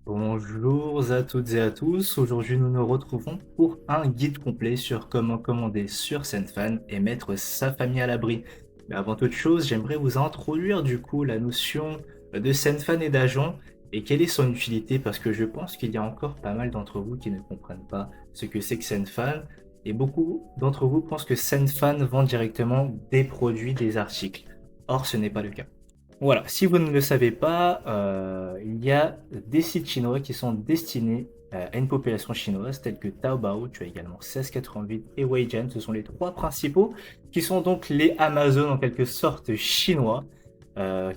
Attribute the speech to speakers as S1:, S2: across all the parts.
S1: Bonjour à toutes et à tous, aujourd'hui nous nous retrouvons pour un guide complet sur comment commander sur SendFan et mettre sa famille à l'abri. Mais avant toute chose, j'aimerais vous introduire du coup la notion de SendFan et d'agent et quelle est son utilité parce que je pense qu'il y a encore pas mal d'entre vous qui ne comprennent pas ce que c'est que SendFan et beaucoup d'entre vous pensent que SendFan vend directement des produits, des articles. Or ce n'est pas le cas. Voilà, si vous ne le savez pas, il y a des sites chinois qui sont destinés à une population chinoise tels que Taobao, tu as également 1688 et Weijian, ce sont les trois principaux qui sont donc les Amazon en quelque sorte chinois,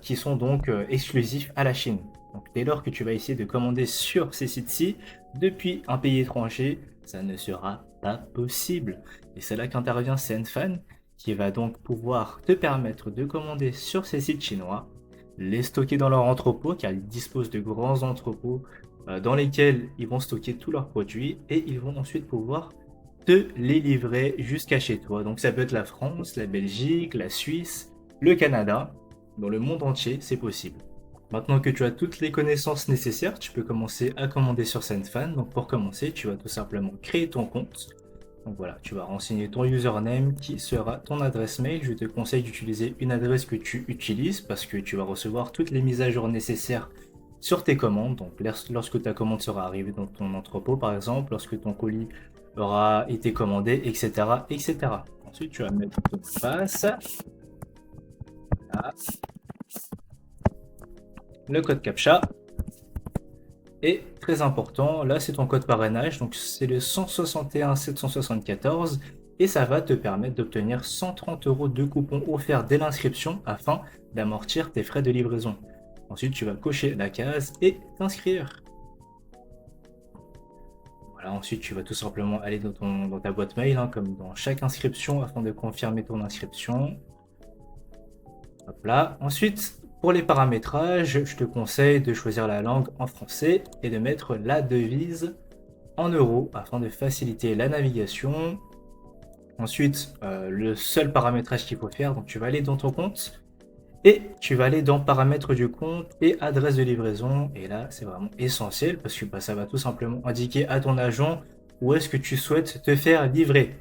S1: qui sont donc exclusifs à la Chine. Donc dès lors que tu vas essayer de commander sur ces sites-ci depuis un pays étranger, ça ne sera pas possible. Et c'est là qu'intervient Senfan, qui va donc pouvoir te permettre de commander sur ces sites chinois, les stocker dans leur entrepôt, car ils disposent de grands entrepôts dans lesquels ils vont stocker tous leurs produits et ils vont ensuite pouvoir te les livrer jusqu'à chez toi. Donc ça peut être la France, la Belgique, la Suisse, le Canada, dans le monde entier, c'est possible. Maintenant que tu as toutes les connaissances nécessaires, tu peux commencer à commander sur SendFan. Donc pour commencer, tu vas tout simplement créer ton compte. Donc voilà, tu vas renseigner ton username qui sera ton adresse mail. Je te conseille d'utiliser une adresse que tu utilises parce que tu vas recevoir toutes les mises à jour nécessaires sur tes commandes. Donc lorsque ta commande sera arrivée dans ton entrepôt par exemple, lorsque ton colis aura été commandé, etc. etc. Ensuite, tu vas mettre ton mot de passe, là, le code CAPTCHA. Et très important, là c'est ton code parrainage, donc c'est le 161 774 et ça va te permettre d'obtenir 130 € de coupons offerts dès l'inscription afin d'amortir tes frais de livraison. Ensuite, tu vas cocher la case et t'inscrire. Voilà, ensuite tu vas tout simplement aller dans ta boîte mail, hein, comme dans chaque inscription afin de confirmer ton inscription. Hop là. Ensuite, pour les paramétrages, je te conseille de choisir la langue en français et de mettre la devise en euros afin de faciliter la navigation. Ensuite, le seul paramétrage qu'il faut faire, donc tu vas aller dans ton compte et tu vas aller dans paramètres du compte et adresse de livraison. Et là, c'est vraiment essentiel parce que ça va tout simplement indiquer à ton agent où est-ce que tu souhaites te faire livrer.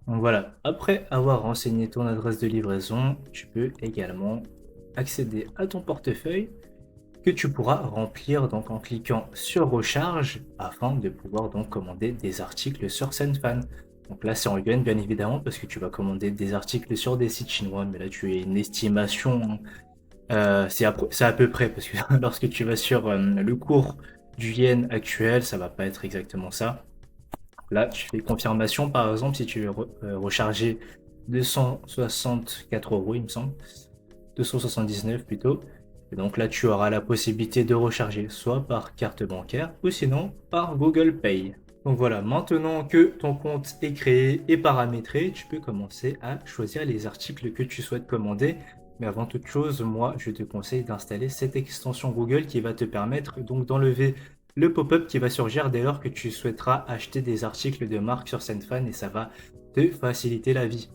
S1: Donc voilà, après avoir renseigné ton adresse de livraison, tu peux également accéder à ton portefeuille que tu pourras remplir donc en cliquant sur recharge afin de pouvoir donc commander des articles sur SendFan. Donc là c'est en yuan bien évidemment parce que tu vas commander des articles sur des sites chinois, mais là tu as une estimation, hein. C'est à peu près parce que lorsque tu vas sur le cours du yen actuel, ça va pas être exactement ça. Là, tu fais confirmation, par exemple, si tu veux recharger 264 €, il me semble, 279 plutôt. Et donc là, tu auras la possibilité de recharger soit par carte bancaire ou sinon par Google Pay. Donc voilà, maintenant que ton compte est créé et paramétré, tu peux commencer à choisir les articles que tu souhaites commander. Mais avant toute chose, moi, je te conseille d'installer cette extension Google qui va te permettre donc d'enlever le pop-up qui va surgir dès lors que tu souhaiteras acheter des articles de marque sur SendFan et ça va te faciliter la vie.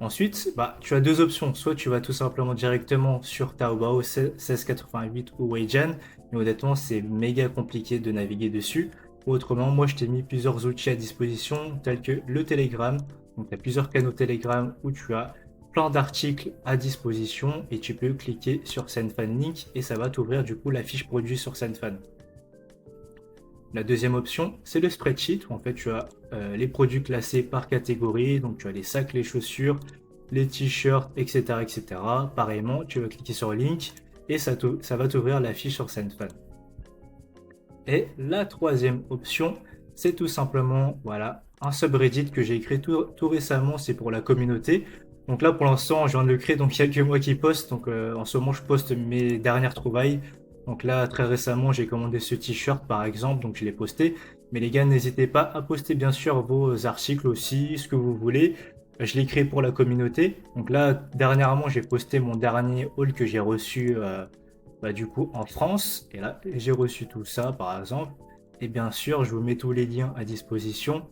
S1: Ensuite, tu as deux options. Soit tu vas tout simplement directement sur Taobao 1688 ou Weijian, mais honnêtement, c'est méga compliqué de naviguer dessus. Ou autrement, moi, je t'ai mis plusieurs outils à disposition, tels que le Telegram. Donc, tu as plusieurs canaux Telegram où tu as plein d'articles à disposition et tu peux cliquer sur SendFan Link et ça va t'ouvrir du coup la fiche produit sur SendFan. La deuxième option, c'est le spreadsheet où en fait tu as les produits classés par catégorie, donc tu as les sacs, les chaussures, les t-shirts, etc., etc. Pareillement, tu vas cliquer sur Link et ça va t'ouvrir la fiche sur SendFan. Et la troisième option, c'est tout simplement voilà, un subreddit que j'ai créé tout récemment, c'est pour la communauté. Donc là pour l'instant je viens de le créer, donc il n'y a que moi qui poste, donc en ce moment je poste mes dernières trouvailles. Donc là très récemment j'ai commandé ce t-shirt par exemple, donc je l'ai posté. Mais les gars n'hésitez pas à poster bien sûr vos articles aussi, ce que vous voulez. Je l'ai créé pour la communauté. Donc là dernièrement j'ai posté mon dernier haul que j'ai reçu du coup en France. Et là j'ai reçu tout ça par exemple. Et bien sûr je vous mets tous les liens à disposition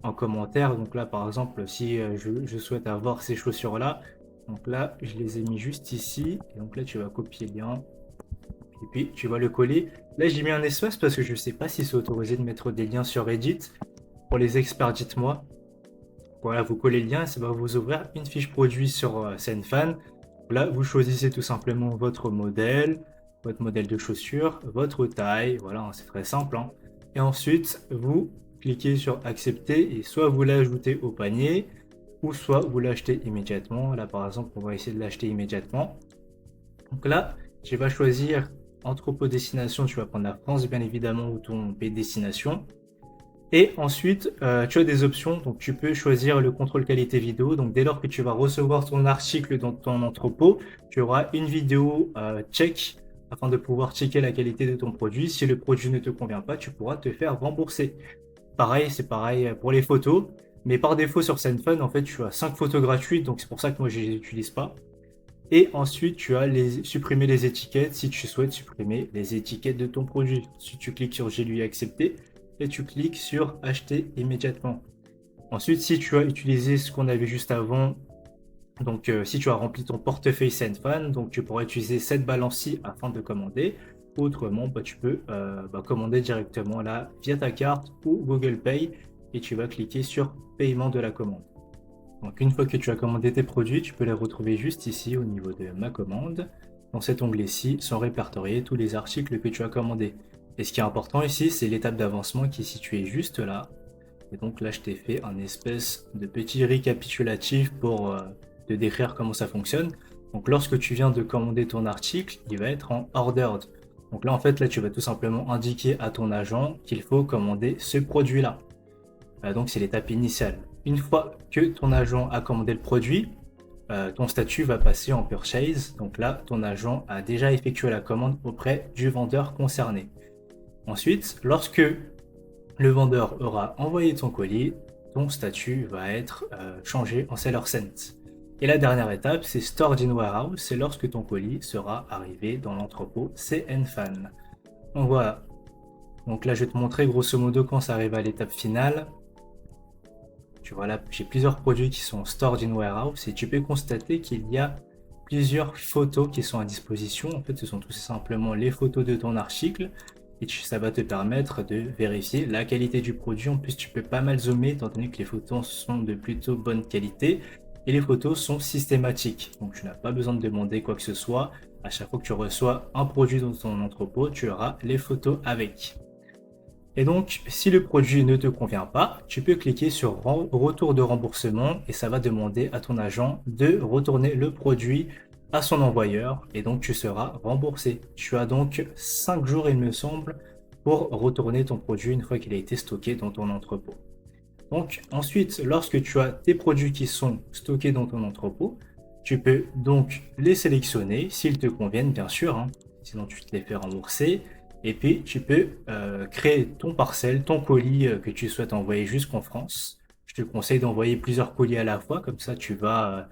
S1: en commentaire. Donc là par exemple si je souhaite avoir ces chaussures là, donc là je les ai mis juste ici et donc là tu vas copier le lien et puis tu vas le coller. Là, j'ai mis un espace parce que je ne sais pas si c'est autorisé de mettre des liens sur Reddit. Pour les experts, dites-moi. Voilà, vous collez le lien, ça va vous ouvrir une fiche produit sur Zenfan. Là, vous choisissez tout simplement votre modèle de chaussure, votre taille. Voilà, hein, c'est très simple, hein. Et ensuite, vous cliquez sur accepter et soit vous l'ajoutez au panier ou soit vous l'achetez immédiatement. Là, par exemple, on va essayer de l'acheter immédiatement. Donc là, tu vas choisir entrepôt destination. Tu vas prendre la France, bien évidemment, ou ton pays de destination. Et ensuite, tu as des options, donc tu peux choisir le contrôle qualité vidéo. Donc dès lors que tu vas recevoir ton article dans ton entrepôt, tu auras une vidéo check afin de pouvoir checker la qualité de ton produit. Si le produit ne te convient pas, tu pourras te faire rembourser. Pareil, c'est pareil pour les photos, mais par défaut sur Zenfone, en fait, tu as 5 photos gratuites, donc c'est pour ça que moi je les utilise pas. Et ensuite, tu as supprimer les étiquettes si tu souhaites supprimer les étiquettes de ton produit. Si tu cliques sur j'ai lu accepter, et tu cliques sur acheter immédiatement. Ensuite, si tu as utilisé ce qu'on avait juste avant, donc si tu as rempli ton portefeuille Zenfone, donc tu pourras utiliser cette balance-ci afin de commander. Autrement, tu peux commander directement là via ta carte ou Google Pay et tu vas cliquer sur paiement de la commande. Donc une fois que tu as commandé tes produits, tu peux les retrouver juste ici au niveau de ma commande. Dans cet onglet-ci sont répertoriés tous les articles que tu as commandés. Et ce qui est important ici, c'est l'étape d'avancement qui est située juste là. Et donc là, je t'ai fait un espèce de petit récapitulatif pour te décrire comment ça fonctionne. Donc lorsque tu viens de commander ton article, il va être en ordered. Donc là, en fait, là, tu vas tout simplement indiquer à ton agent qu'il faut commander ce produit-là. Donc c'est l'étape initiale. Une fois que ton agent a commandé le produit, ton statut va passer en purchase. Donc là, ton agent a déjà effectué la commande auprès du vendeur concerné. Ensuite, lorsque le vendeur aura envoyé ton colis, ton statut va être changé en seller sent. Et la dernière étape, c'est stored in warehouse, c'est lorsque ton colis sera arrivé dans l'entrepôt Zenfan. Donc voilà. Donc là, je vais te montrer grosso modo quand ça arrive à l'étape finale. Tu vois là, j'ai plusieurs produits qui sont stored in warehouse et tu peux constater qu'il y a plusieurs photos qui sont à disposition. En fait, ce sont tout simplement les photos de ton article et ça va te permettre de vérifier la qualité du produit. En plus, tu peux pas mal zoomer étant donné que les photos sont de plutôt bonne qualité et les photos sont systématiques. Donc, tu n'as pas besoin de demander quoi que ce soit. À chaque fois que tu reçois un produit dans ton entrepôt, tu auras les photos avec. Et donc, si le produit ne te convient pas, tu peux cliquer sur retour de remboursement et ça va demander à ton agent de retourner le produit à son envoyeur et donc tu seras remboursé. Tu as donc 5 jours, il me semble, pour retourner ton produit une fois qu'il a été stocké dans ton entrepôt. Donc ensuite, lorsque tu as tes produits qui sont stockés dans ton entrepôt, tu peux donc les sélectionner s'ils te conviennent, bien sûr, hein, sinon tu te les fais rembourser. Et puis, tu peux créer ton parcelle, ton colis que tu souhaites envoyer jusqu'en France. Je te conseille d'envoyer plusieurs colis à la fois, comme ça tu vas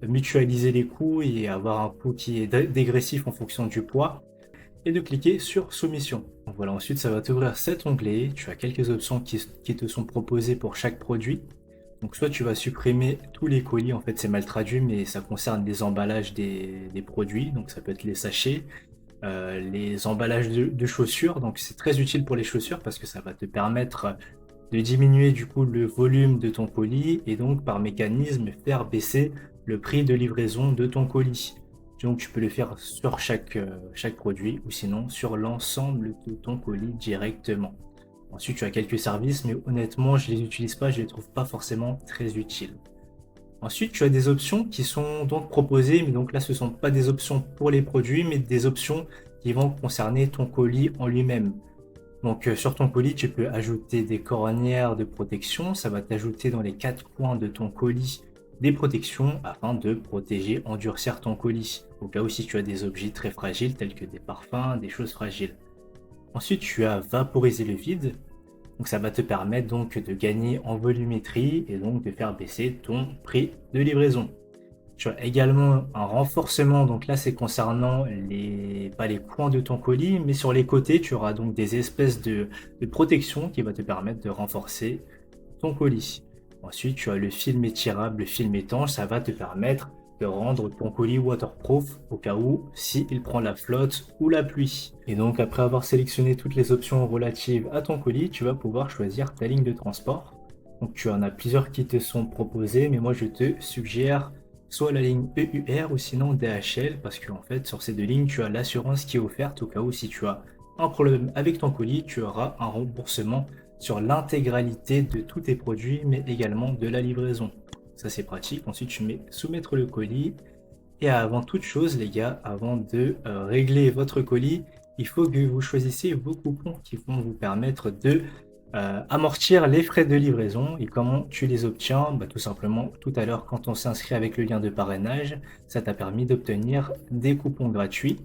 S1: mutualiser les coûts et avoir un coût qui est dégressif en fonction du poids. Et de cliquer sur soumission. Donc voilà, ensuite ça va t'ouvrir cet onglet. Tu as quelques options qui te sont proposées pour chaque produit. Donc soit tu vas supprimer tous les colis, en fait c'est mal traduit, mais ça concerne les emballages des produits. Donc ça peut être les sachets. Les emballages de chaussures, donc c'est très utile pour les chaussures parce que ça va te permettre de diminuer du coup le volume de ton colis et donc par mécanisme faire baisser le prix de livraison de ton colis. Donc tu peux le faire sur chaque produit ou sinon sur l'ensemble de ton colis directement. Ensuite tu as quelques services mais honnêtement je les utilise pas, je les trouve pas forcément très utiles. Ensuite, tu as des options qui sont donc proposées, mais donc là, ce ne sont pas des options pour les produits, mais des options qui vont concerner ton colis en lui-même. Donc, sur ton colis, tu peux ajouter des cornières de protection. Ça va t'ajouter dans les 4 coins de ton colis des protections afin de protéger, endurcir ton colis. Au cas où si tu as des objets très fragiles tels que des parfums, des choses fragiles. Ensuite, tu as vaporisé le vide. Donc ça va te permettre donc de gagner en volumétrie et donc de faire baisser ton prix de livraison. Tu as également un renforcement, donc là c'est concernant pas les coins de ton colis, mais sur les côtés tu auras donc des espèces de protection qui va te permettre de renforcer ton colis. Ensuite tu as le film étirable, le film étanche, ça va te permettre de rendre ton colis waterproof au cas où si il prend la flotte ou la pluie. Et donc après avoir sélectionné toutes les options relatives à ton colis, tu vas pouvoir choisir ta ligne de transport. Donc tu en as plusieurs qui te sont proposées, mais moi je te suggère soit la ligne EUR ou sinon DHL parce qu'en fait sur ces deux lignes tu as l'assurance qui est offerte au cas où si tu as un problème avec ton colis, tu auras un remboursement sur l'intégralité de tous tes produits mais également de la livraison. Ça c'est pratique. Ensuite tu mets soumettre le colis et avant toute chose les gars, avant de régler votre colis, il faut que vous choisissiez vos coupons qui vont vous permettre de amortir les frais de livraison. Et comment tu les obtiens? Bah, tout simplement, tout à l'heure, quand on s'inscrit avec le lien de parrainage, ça t'a permis d'obtenir des coupons gratuits.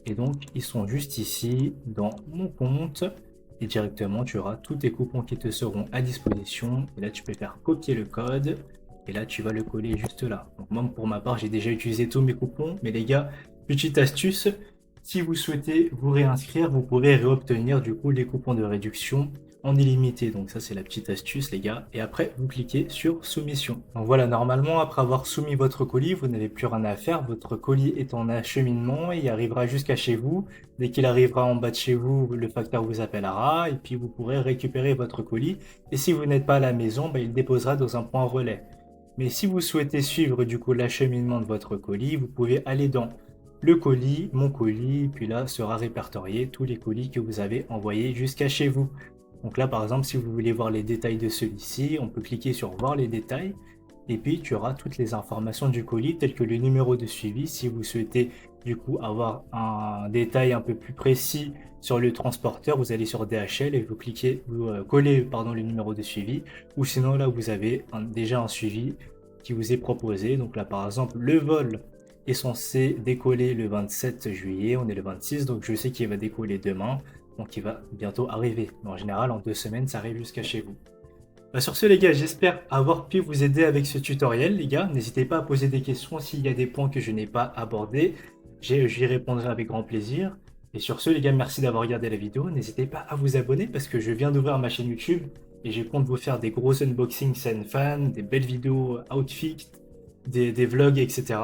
S1: Et donc, ils sont juste ici dans mon compte. Et directement, tu auras tous tes coupons qui te seront à disposition. Et là, tu peux faire copier le code. Et là, tu vas le coller juste là. Donc, moi, pour ma part, j'ai déjà utilisé tous mes coupons. Mais les gars, petite astuce, si vous souhaitez vous réinscrire, vous pouvez réobtenir du coup les coupons de réduction en illimité. Donc ça c'est la petite astuce les gars. Et après vous cliquez sur soumission. Donc voilà, normalement après avoir soumis votre colis, vous n'avez plus rien à faire. Votre colis est en acheminement et il arrivera jusqu'à chez vous. Dès qu'il arrivera en bas de chez vous, le facteur vous appellera et puis vous pourrez récupérer votre colis. Et si vous n'êtes pas à la maison, bah, il déposera dans un point relais. Mais si vous souhaitez suivre du coup l'acheminement de votre colis, vous pouvez aller dans le colis, mon colis, puis là sera répertorié tous les colis que vous avez envoyés jusqu'à chez vous. Donc là, par exemple, si vous voulez voir les détails de celui-ci, on peut cliquer sur voir les détails. Et puis, tu auras toutes les informations du colis, telles que le numéro de suivi. Si vous souhaitez du coup avoir un détail un peu plus précis sur le transporteur, vous allez sur DHL et vous cliquez, vous collez pardon, le numéro de suivi. Ou sinon, là, vous avez déjà un suivi qui vous est proposé. Donc là, par exemple, le vol est censé décoller le 27 juillet. On est le 26, donc je sais qu'il va décoller demain. Donc il va bientôt arriver. Mais en général, en 2 semaines, ça arrive jusqu'à chez vous. Bah, sur ce les gars, j'espère avoir pu vous aider avec ce tutoriel les gars. N'hésitez pas à poser des questions s'il y a des points que je n'ai pas abordés. J'y répondrai avec grand plaisir. Et sur ce les gars, merci d'avoir regardé la vidéo. N'hésitez pas à vous abonner parce que je viens d'ouvrir ma chaîne YouTube et je compte vous faire des gros unboxings scène fan, des belles vidéos outfits, des vlogs, etc.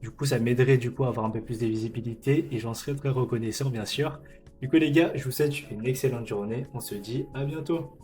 S1: Du coup, ça m'aiderait du coup à avoir un peu plus de visibilité et j'en serais très reconnaissant bien sûr. Du coup les gars, je vous souhaite une excellente journée. On se dit à bientôt.